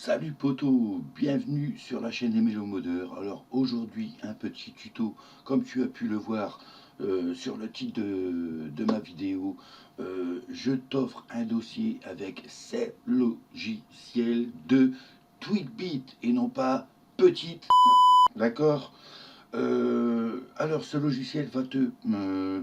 Salut poto, bienvenue sur la chaîne des Mélomodeurs. Alors aujourd'hui un petit tuto, comme tu as pu le voir sur le titre de ma vidéo, je t'offre un dossier avec 7 logiciels de Tweakbit et non pas petite, d'accord. Alors ce logiciel va te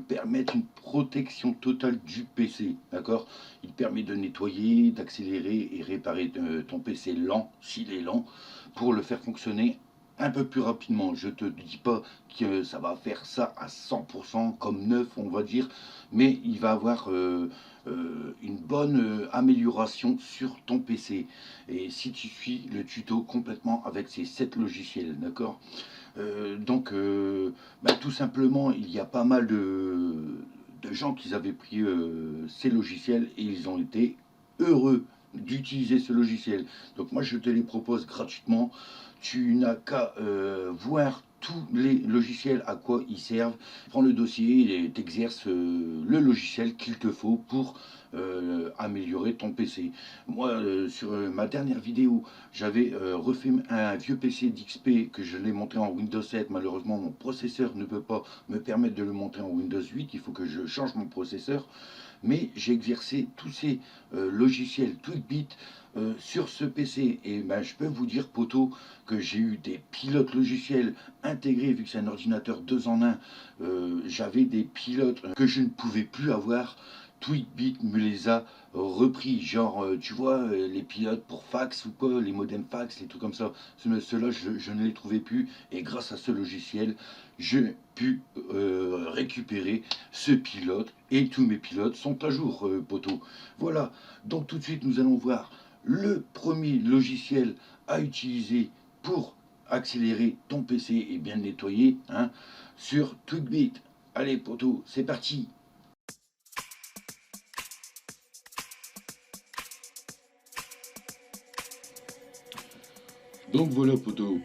permettre une protection totale du PC, d'accord. Il permet de nettoyer, d'accélérer et réparer ton PC lent, s'il est lent, pour le faire fonctionner un peu plus rapidement. Je te dis pas que ça va faire ça à 100% comme neuf, on va dire, mais il va avoir une bonne amélioration sur ton PC. Et si tu suis le tuto complètement avec ces 7 logiciels, d'accord. Tout simplement, il y a pas mal de gens qui avaient pris ces logiciels et ils ont été heureux d'utiliser ce logiciel. Donc moi, je te les propose gratuitement. Tu n'as qu'à voir tous les logiciels, à quoi ils servent. Prends le dossier et t'exerces le logiciel qu'il te faut pour améliorer ton PC. Moi, sur ma dernière vidéo, j'avais refait un vieux PC d'XP que je l'ai monté en Windows 7. Malheureusement, mon processeur ne peut pas me permettre de le monter en Windows 8. Il faut que je change mon processeur. Mais j'ai exercé tous ces logiciels Tweakbit sur ce PC. Et ben, je peux vous dire, poteau, que j'ai eu des pilotes logiciels intégrés, vu que c'est un ordinateur 2 en 1. J'avais des pilotes que je ne pouvais plus avoir. Tweakbit me les a repris, genre, tu vois, les pilotes pour fax ou quoi, les modems fax, les trucs comme ça. Ceux-là, je ne les trouvais plus, et grâce à ce logiciel, j'ai pu récupérer ce pilote, et tous mes pilotes sont à jour, poteau. Voilà, donc tout de suite, nous allons voir le premier logiciel à utiliser pour accélérer ton PC et bien le nettoyer, hein, sur Tweakbit. Allez, poteau, c'est parti. Donc voilà, poteau,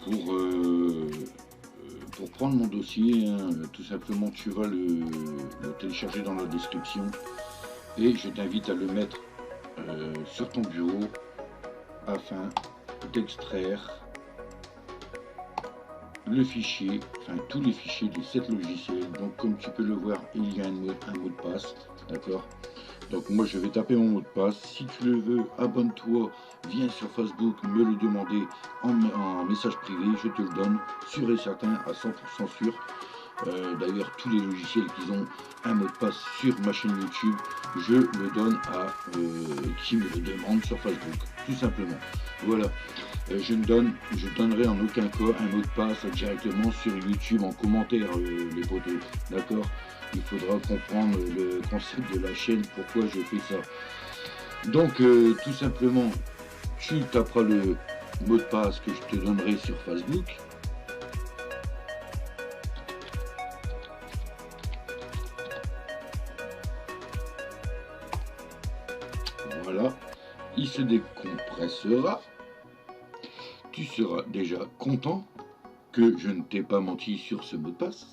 pour prendre mon dossier, hein, tout simplement tu vas le télécharger dans la description et je t'invite à le mettre sur ton bureau afin d'extraire le fichier, enfin tous les fichiers des 7 logiciels. Donc comme tu peux le voir, il y a un mot de passe, d'accord. Donc moi je vais taper mon mot de passe. Si tu le veux, abonne-toi, viens sur Facebook, me le demander en message privé, je te le donne, sûr et certain, à 100% sûr. D'ailleurs, tous les logiciels qui ont un mot de passe sur ma chaîne YouTube, je le donne à qui me le demande sur Facebook, tout simplement. Voilà. Je donnerai en aucun cas un mot de passe directement sur YouTube en commentaire, les potos, d'accord. Il faudra comprendre le concept de la chaîne, pourquoi je fais ça. Donc, tout simplement, tu taperas le mot de passe que je te donnerai sur Facebook. Voilà, il se décompressera. Tu seras déjà content que je ne t'ai pas menti sur ce mot de passe.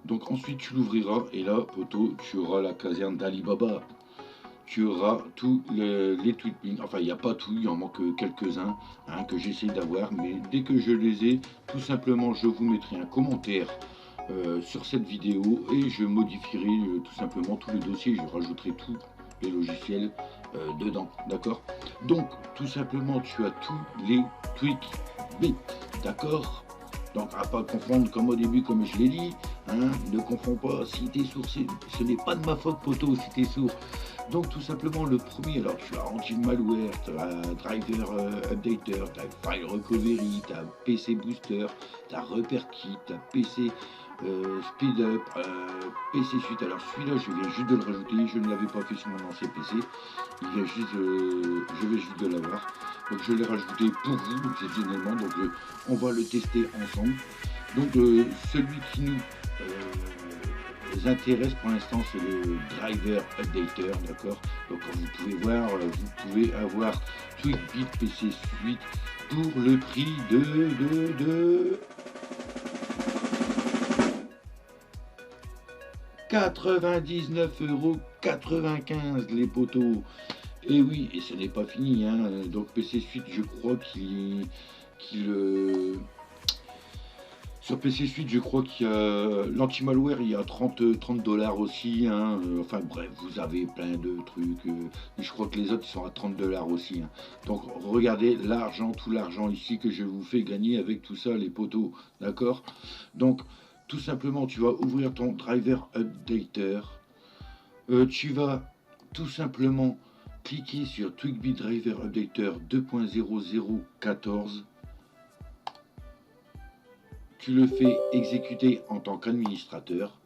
Donc ensuite tu l'ouvriras et là, poteau, tu auras la caserne d'Alibaba. Tu auras tous les tweets. Enfin, il n'y a pas tout, il en manque quelques-uns, hein, que j'essaie d'avoir. Mais dès que je les ai, tout simplement, je vous mettrai un commentaire sur cette vidéo et je modifierai tout simplement tout le dossier. Je rajouterai tous les logiciels dedans, d'accord. Donc, tout simplement, tu as tous les Tweakbit, d'accord. Donc, à pas confondre comme au début, comme je l'ai dit, hein, ne confonds pas. Si t'es sourd, ce n'est pas de ma faute, poteau, si t'es sourd. Donc tout simplement le premier, alors tu as anti-malware, tu as driver updater, tu as file recovery, tu as PC booster, tu as repair kit, tu as PC speed up, PC suite. Alors celui-là je viens juste de le rajouter, je ne l'avais pas fait sur mon ancien PC, il vient juste, je vais juste de l'avoir. Donc je l'ai rajouté pour vous exceptionnellement, donc on va le tester ensemble. Donc celui qui nous intéresse pour l'instant, c'est le driver updater, d'accord. Donc comme vous pouvez voir, vous pouvez avoir Tweakbit PC Suite pour le prix de 99,95 € les poteaux. Et oui, et ce n'est pas fini, hein. Donc PC Suite, je crois qu'il sur PC Suite, je crois qu'il y a l'anti-malware, il y a 30 dollars aussi, hein. Enfin bref, vous avez plein de trucs. Et je crois que les autres ils sont à 30 dollars aussi, hein. Donc regardez l'argent, tout l'argent ici que je vous fais gagner avec tout ça, les poteaux. D'accord? Donc tout simplement, tu vas ouvrir ton driver updater. Tu vas tout simplement cliquer sur TwigBit Driver Updater 2.0014. Tu le fais exécuter en tant qu'administrateur.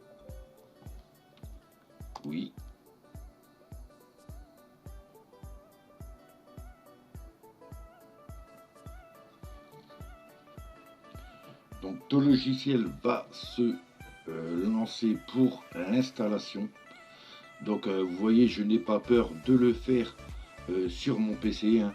Oui. Donc ton logiciel va se lancer pour l'installation. Donc vous voyez, je n'ai pas peur de le faire sur mon PC, hein.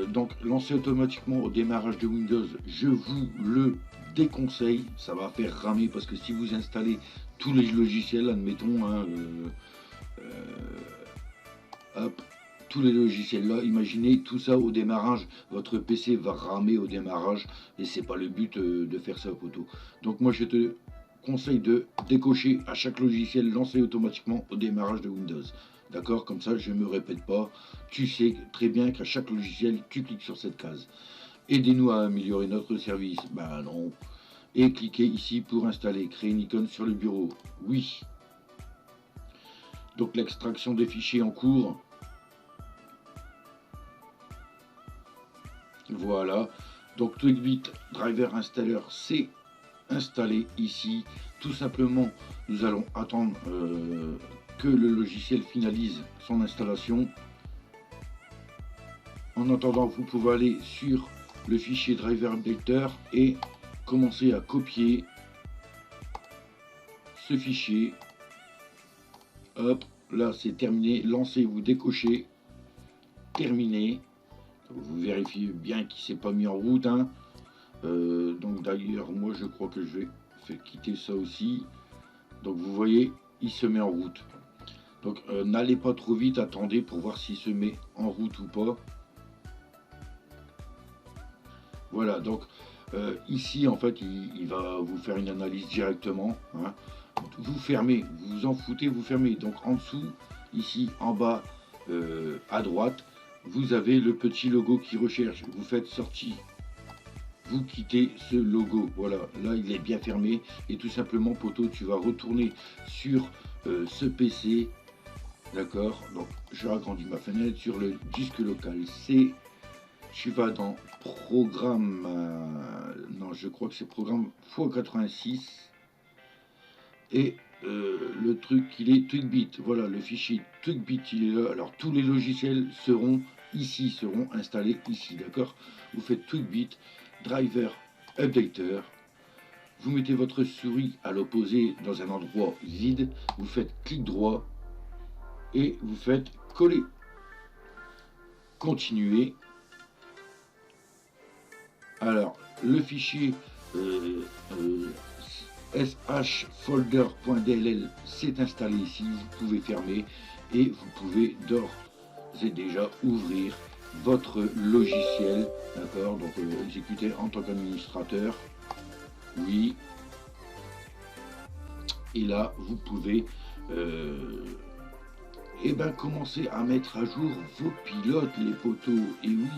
Donc lancer automatiquement au démarrage de Windows, je vous le déconseille, ça va faire ramer parce que si vous installez tous les logiciels, admettons, hein, hop, tous les logiciels là, imaginez tout ça au démarrage, votre PC va ramer au démarrage et c'est pas le but de faire ça, poteau. Donc moi je te conseille de décocher à chaque logiciel lancé automatiquement au démarrage de Windows. D'accord? Comme ça, je ne me répète pas. Tu sais très bien qu'à chaque logiciel, tu cliques sur cette case. Aidez-nous à améliorer notre service. Ben non. Et cliquez ici pour installer. Créer une icône sur le bureau. Oui. Donc l'extraction des fichiers en cours. Voilà. Donc TwigBit Driver Installer, c'est installé ici. Tout simplement, nous allons attendre que le logiciel finalise son installation. En attendant, vous pouvez aller sur le fichier Driver Updater et commencer à copier ce fichier. Hop, là c'est terminé. Lancez, vous décochez. Terminé. Vous vérifiez bien qu'il ne s'est pas mis en route, hein. Donc d'ailleurs, moi je crois que je vais faire quitter ça aussi. Donc vous voyez, il se met en route. Donc n'allez pas trop vite, attendez pour voir s'il se met en route ou pas. Voilà, donc ici en fait il va vous faire une analyse directement, hein. Vous fermez, vous vous en foutez, vous fermez. Donc en dessous, ici en bas à droite, vous avez le petit logo qui recherche. Vous faites sortie. Vous quittez ce logo. Voilà, là il est bien fermé. Et tout simplement, poteau, tu vas retourner sur ce PC. D'accord? Donc je agrandis ma fenêtre sur le disque local C. Tu vas dans programme. Non, je crois que c'est programme x86. Et le truc, il est TwigBit. Voilà, le fichier TwigBit, il est là. Alors tous les logiciels seront ici, seront installés ici. D'accord? Vous faites TwigBit Driver Updater. Vous mettez votre souris à l'opposé dans un endroit vide. Vous faites clic droit et vous faites coller. Continuer. Alors, le fichier shfolder.dll s'est installé ici. Vous pouvez fermer et vous pouvez d'ores et déjà ouvrir votre logiciel. D'accord? Donc, exécuter en tant qu'administrateur. Oui. Et là, vous pouvez commencer à mettre à jour vos pilotes, les poteaux. Et oui,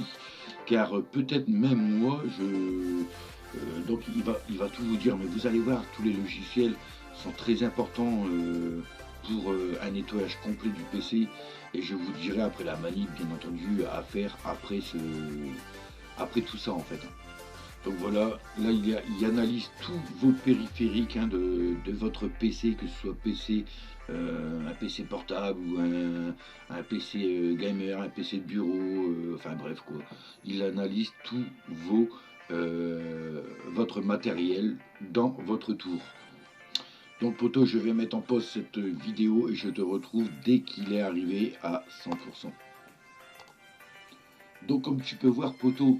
car peut-être même moi, donc il va tout vous dire, mais vous allez voir, tous les logiciels sont très importants pour un nettoyage complet du PC. Et je vous dirai après la manip, bien entendu, à faire après tout ça en fait. Donc voilà, là il analyse tous vos périphériques, hein, de votre PC, que ce soit PC, un PC portable ou un PC gamer, un PC de bureau, enfin bref quoi. Il analyse tout votre matériel dans votre tour. Donc poto, je vais mettre en pause cette vidéo et je te retrouve dès qu'il est arrivé à 100%. Donc comme tu peux voir poto,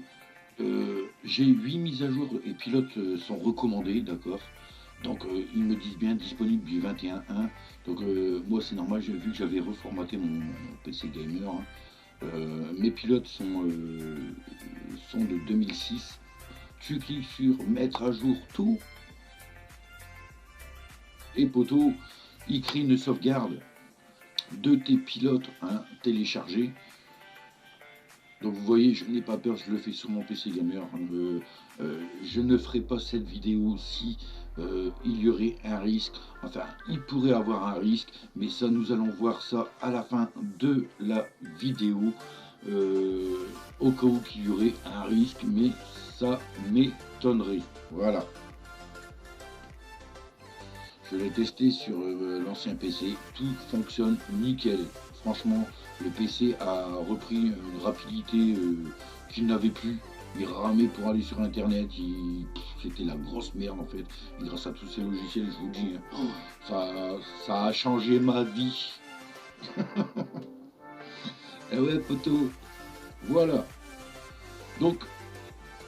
j'ai 8 mises à jour et pilotes sont recommandés, d'accord. Donc ils me disent bien disponible du 21.1. Donc moi c'est normal, j'ai vu que j'avais reformaté mon PC gamer, hein. Mes pilotes sont de 2006. Tu cliques sur mettre à jour tout et poteau, il crée une sauvegarde de tes pilotes, hein, téléchargés. Donc vous voyez, je n'ai pas peur, je le fais sur mon PC gamer. Je ne ferai pas cette vidéo si il y aurait un risque. Enfin, il pourrait avoir un risque, mais ça, nous allons voir ça à la fin de la vidéo. Au cas où qu'il y aurait un risque, mais ça m'étonnerait. Voilà. Je l'ai testé sur l'ancien PC, tout fonctionne nickel. Franchement, le PC a repris une rapidité qu'il n'avait plus. Il ramait pour aller sur internet, c'était la grosse merde en fait. Et grâce à tous ces logiciels, je vous dis, ça a changé ma vie. Et ouais, poteau, voilà. Donc,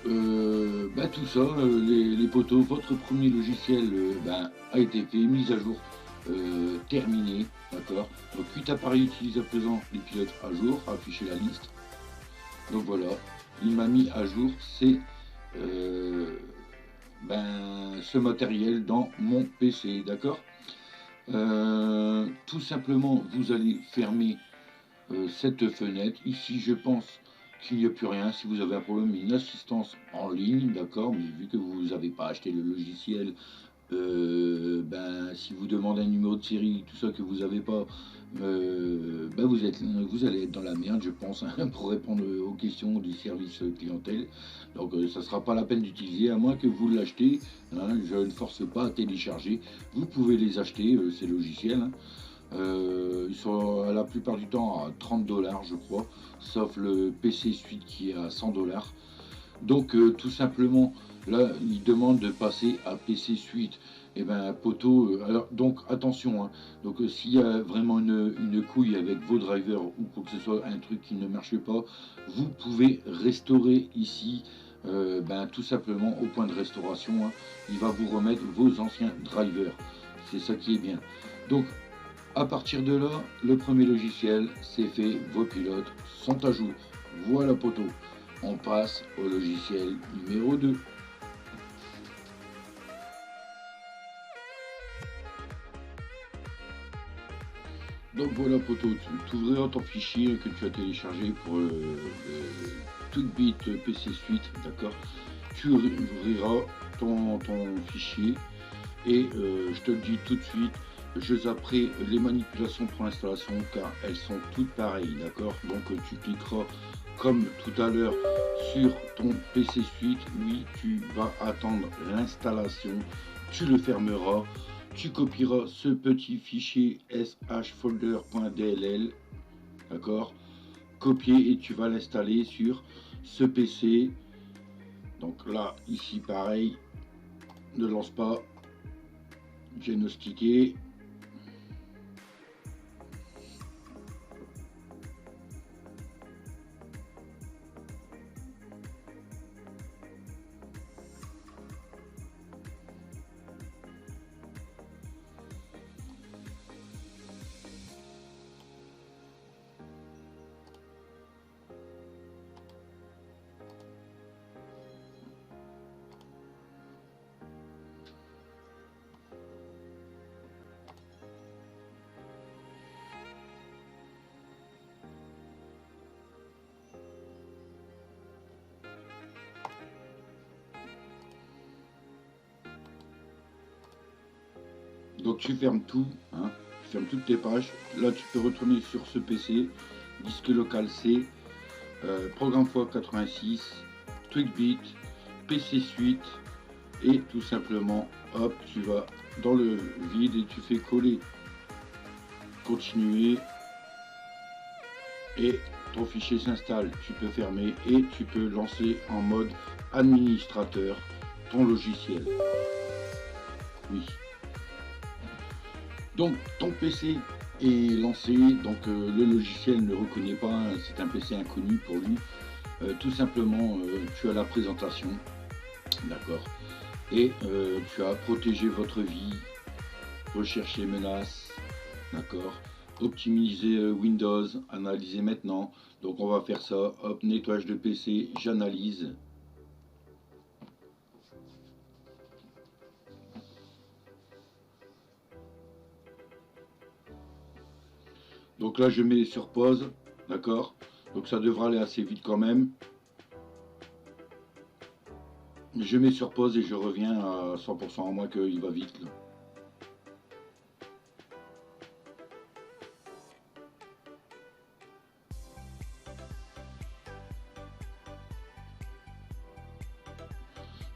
tout ça, les poteaux, votre premier logiciel a été fait, mise à jour terminée, d'accord. Donc 8 appareils utilisés à présent, les pilotes à jour, afficher la liste. Donc voilà, il m'a mis à jour ce matériel dans mon PC, d'accord. Tout simplement, vous allez fermer cette fenêtre. Ici, je pense qu'il n'y a plus rien. Si vous avez un problème, une assistance en ligne, d'accord, mais vu que vous n'avez pas acheté le logiciel, si vous demandez un numéro de série, tout ça que vous n'avez pas, vous allez être dans la merde, je pense, hein, pour répondre aux questions du service clientèle. Donc ça ne sera pas la peine d'utiliser, à moins que vous l'achetez, hein. Je ne force pas à télécharger. Vous pouvez les acheter, ces logiciels, hein. Ils sont la plupart du temps à 30 $, je crois, sauf le PC Suite qui est à 100 $. Donc tout simplement, là, il demande de passer à PC Suite. Et poteau, alors donc attention, hein. Donc s'il y a vraiment une couille avec vos drivers ou quoi que ce soit, un truc qui ne marche pas, vous pouvez restaurer ici, tout simplement au point de restauration, hein. Il va vous remettre vos anciens drivers. C'est ça qui est bien. Donc à partir de là, le premier logiciel, c'est fait, vos pilotes sont à jour. Voilà poteau. On passe au logiciel numéro 2. Donc voilà poteau, tu ouvriras ton fichier que tu as téléchargé pour le TweakBit PC Suite, d'accord. Tu ouvriras ton fichier et je te le dis tout de suite, je zapperai les manipulations pour l'installation car elles sont toutes pareilles, d'accord. Donc tu cliqueras comme tout à l'heure sur ton PC Suite, oui, tu vas attendre l'installation, tu le fermeras, tu copieras ce petit fichier shfolder.dll, d'accord, copier, et tu vas l'installer sur ce PC. Donc là, ici pareil, ne lance pas, diagnostiquer. Donc tu fermes tout, hein, tu fermes toutes tes pages. Là tu peux retourner sur ce PC, disque local C, programme x86, TweakBit, PC Suite, et tout simplement, hop, tu vas dans le vide et tu fais coller, continuer, et ton fichier s'installe. Tu peux fermer et tu peux lancer en mode administrateur ton logiciel. Oui. Donc ton PC est lancé, donc le logiciel ne reconnaît pas, hein, c'est un PC inconnu pour lui. Tout simplement, tu as la présentation, d'accord. Et tu as protégé votre vie, rechercher menaces, d'accord, optimiser Windows, analyser maintenant. Donc on va faire ça, hop, nettoyage de PC, j'analyse. Donc là je mets sur pause, d'accord, donc ça devra aller assez vite quand même. Je mets sur pause et je reviens à 100%, à moins qu'il va vite là.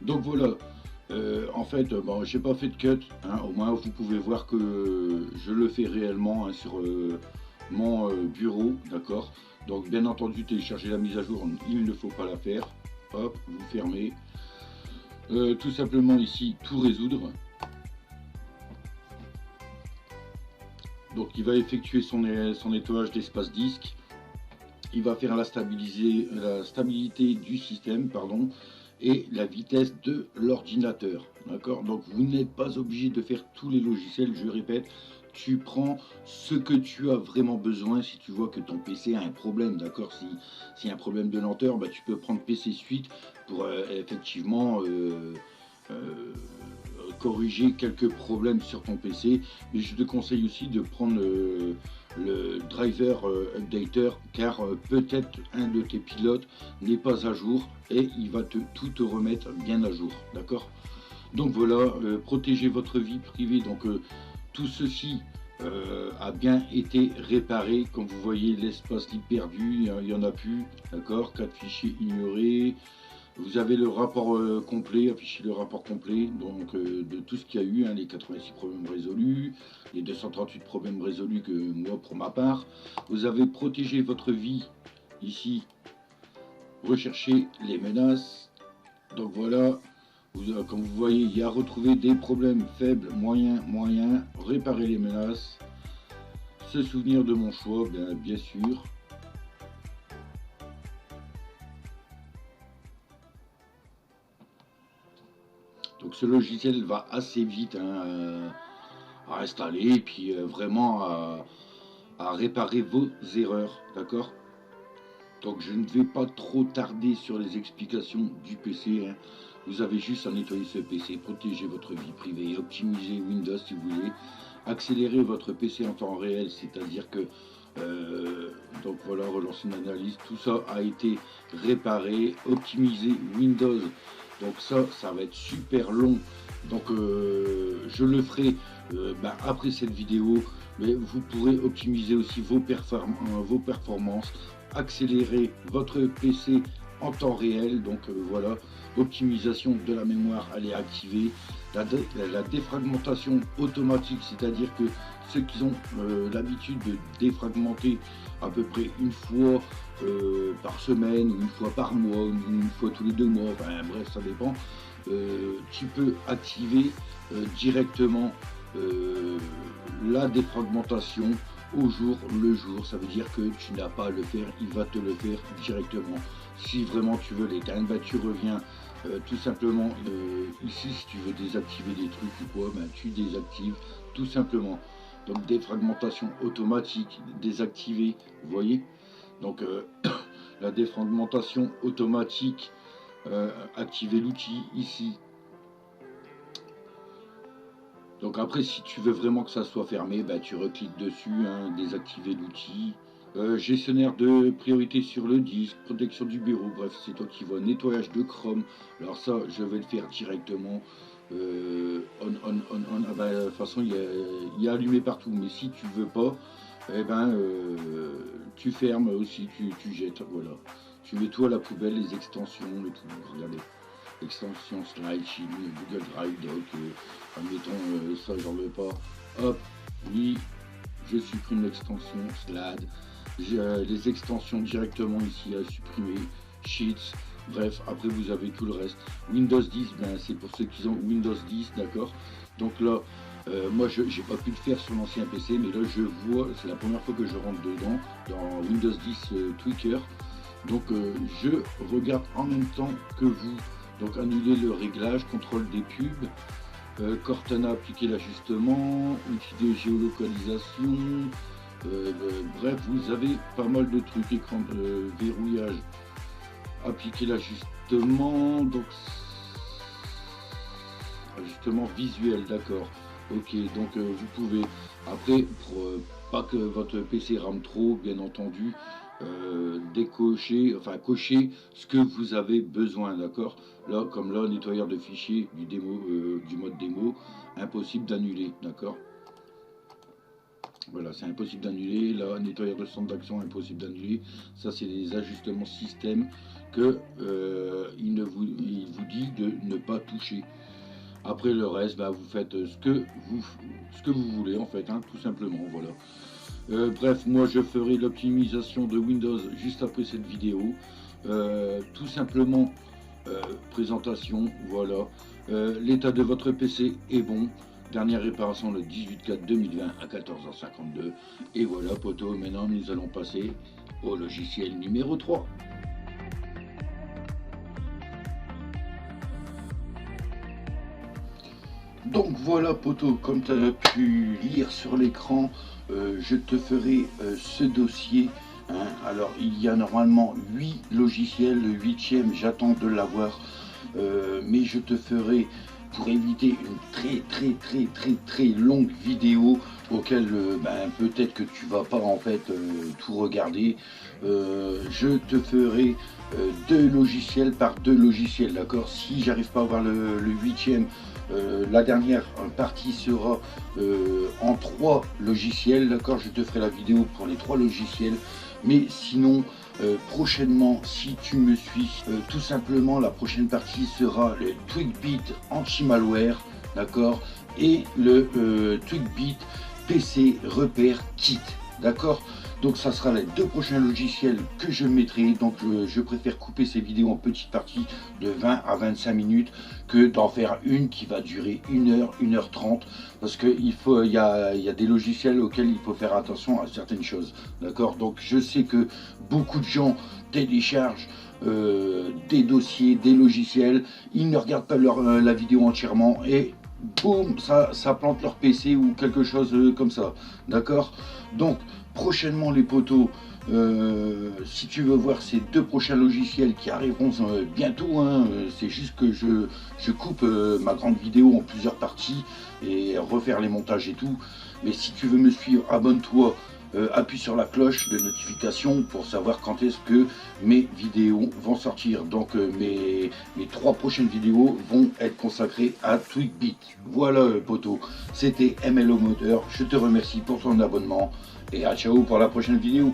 Donc voilà, en fait, bon, j'ai pas fait de cut, hein, au moins vous pouvez voir que je le fais réellement, hein, sur mon bureau, d'accord. Donc bien entendu, télécharger la mise à jour, il ne faut pas la faire. Hop, vous fermez. Tout simplement ici, tout résoudre. Donc il va effectuer son nettoyage d'espace disque. Il va faire la stabilité du système, pardon, et la vitesse de l'ordinateur. D'accord. Donc vous n'êtes pas obligé de faire tous les logiciels, je répète. Tu prends ce que tu as vraiment besoin. Si tu vois que ton PC a un problème, d'accord, si y a un problème de lenteur, bah, tu peux prendre PC Suite pour effectivement corriger quelques problèmes sur ton PC. Mais je te conseille aussi de prendre le driver updater, car peut-être un de tes pilotes n'est pas à jour et il va tout te remettre bien à jour, d'accord. Donc voilà, protégez votre vie privée. Donc tout ceci a bien été réparé. Comme vous voyez, l'espace libre perdu, il n'y en a plus, d'accord. 4 fichiers ignorés. Vous avez le rapport complet, affiché le rapport complet, donc de tout ce qu'il y a eu, hein, les 86 problèmes résolus, les 238 problèmes résolus que moi pour ma part. Vous avez protégé votre vie ici, rechercher les menaces. Donc voilà, comme vous voyez, il y a retrouvé des problèmes faibles, moyens, réparer les menaces, se souvenir de mon choix, bien sûr. Donc ce logiciel va assez vite, hein, à installer et puis vraiment à réparer vos erreurs, d'accord. Donc je ne vais pas trop tarder sur les explications du PC, hein. Vous avez juste à nettoyer ce PC, protéger votre vie privée, optimiser Windows si vous voulez, accélérer votre PC en temps réel, c'est-à-dire que donc voilà, relancer une analyse, tout ça a été réparé, optimiser Windows. Donc ça va être super long. Donc je le ferai après cette vidéo, mais vous pourrez optimiser aussi vos performances, accélérer votre PC en temps réel. Donc voilà, optimisation de la mémoire, elle est activée. La défragmentation automatique, c'est-à-dire que ceux qui ont l'habitude de défragmenter à peu près une fois par semaine, ou une fois par mois, ou une fois tous les 2 mois, enfin bref, ça dépend, tu peux activer directement la défragmentation au jour le jour. Ça veut dire que tu n'as pas à le faire, il va te le faire directement. Si vraiment tu veux l'éteindre, bah, tu reviens tout simplement ici. Si tu veux désactiver des trucs ou quoi, bah, tu désactives tout simplement. Donc défragmentation automatique désactivée, vous voyez. Donc la défragmentation automatique, activer l'outil ici. Donc après, si tu veux vraiment que ça soit fermé, bah, tu recliques dessus, hein, désactiver l'outil. Gestionnaire de priorité sur le disque, protection du bureau, bref, c'est toi qui vois. Nettoyage de Chrome, alors ça, je vais le faire directement. On. Ah bah, de toute façon, il y a allumé partout, mais si tu veux pas, eh ben, tu fermes aussi, tu jettes, voilà. Tu mets tout à la poubelle, les extensions, le tout, regardez. Extension Slide, Chili, Google Drive, Doc, admettons, ça j'en veux pas. Hop, oui, je supprime l'extension Slide. J'ai les extensions directement ici à supprimer. Sheets, bref, après vous avez tout le reste. Windows 10, ben, c'est pour ceux qui ont Windows 10, d'accord. Donc là, moi je n'ai pas pu le faire sur l'ancien PC, mais là je vois, c'est la première fois que je rentre dedans, dans Windows 10 Tweaker. Donc je regarde en même temps que vous Donc annuler le réglage, contrôle des pubs, Cortana, appliquer l'ajustement, outil de géolocalisation, bref, vous avez pas mal de trucs, écran de verrouillage, appliquer l'ajustement, donc ajustement visuel, d'accord. Ok, donc vous pouvez, après, pour pas que votre PC rame trop, bien entendu, décocher, enfin cocher ce que vous avez besoin, d'accord. Là, comme là, nettoyeur de fichiers du démo, du mode démo, impossible d'annuler, d'accord. Voilà, c'est impossible d'annuler. Là, nettoyeur de centre d'action, impossible d'annuler. Ça, c'est les ajustements système que il vous dit de ne pas toucher. Après le reste, bah, vous faites ce que vous voulez en fait, hein, tout simplement. Voilà. Bref, moi je ferai l'optimisation de Windows juste après cette vidéo. Tout simplement, présentation, voilà. L'état de votre PC est bon. Dernière réparation le 18/4/2020 à 14h52. Et voilà, poteau, maintenant nous allons passer au logiciel numéro 3. Donc voilà, poteau, comme tu as pu lire sur l'écran, je te ferai ce dossier. Hein. Alors, il y a normalement 8 logiciels, le 8e, j'attends de l'avoir. Mais je te ferai, pour éviter une très longue vidéo auquel ben, peut-être que tu vas pas en fait tout regarder, je te ferai 2 logiciels par 2 logiciels, d'accord. Si j'arrive pas à avoir le 8e, la dernière partie sera en 3 logiciels, d'accord. Je te ferai la vidéo pour les 3 logiciels, mais sinon prochainement, si tu me suis, tout simplement la prochaine partie sera le TwigBit anti-malware, d'accord, et le TwigBit PC repère kit, d'accord. Donc ça sera les 2 prochains logiciels que je mettrai. Donc je préfère couper ces vidéos en petites parties de 20 à 25 minutes que d'en faire une qui va durer 1 heure, 1 heure 30, parce qu'il y a des logiciels auxquels il faut faire attention à certaines choses, d'accord. Donc je sais que beaucoup de gens téléchargent des dossiers, des logiciels, ils ne regardent pas la vidéo entièrement et boum, ça plante leur PC ou quelque chose comme ça, d'accord. Donc prochainement les poteaux, si tu veux voir ces 2 prochains logiciels qui arriveront bientôt, hein, c'est juste que je coupe ma grande vidéo en plusieurs parties et refaire les montages et tout. Mais si tu veux me suivre, abonne-toi, appuie sur la cloche de notification pour savoir quand est-ce que mes vidéos vont sortir. Donc mes 3 prochaines vidéos vont être consacrées à TwigBit. Voilà poteau, c'était MLO Modeur, je te remercie pour ton abonnement et à ciao pour la prochaine vidéo.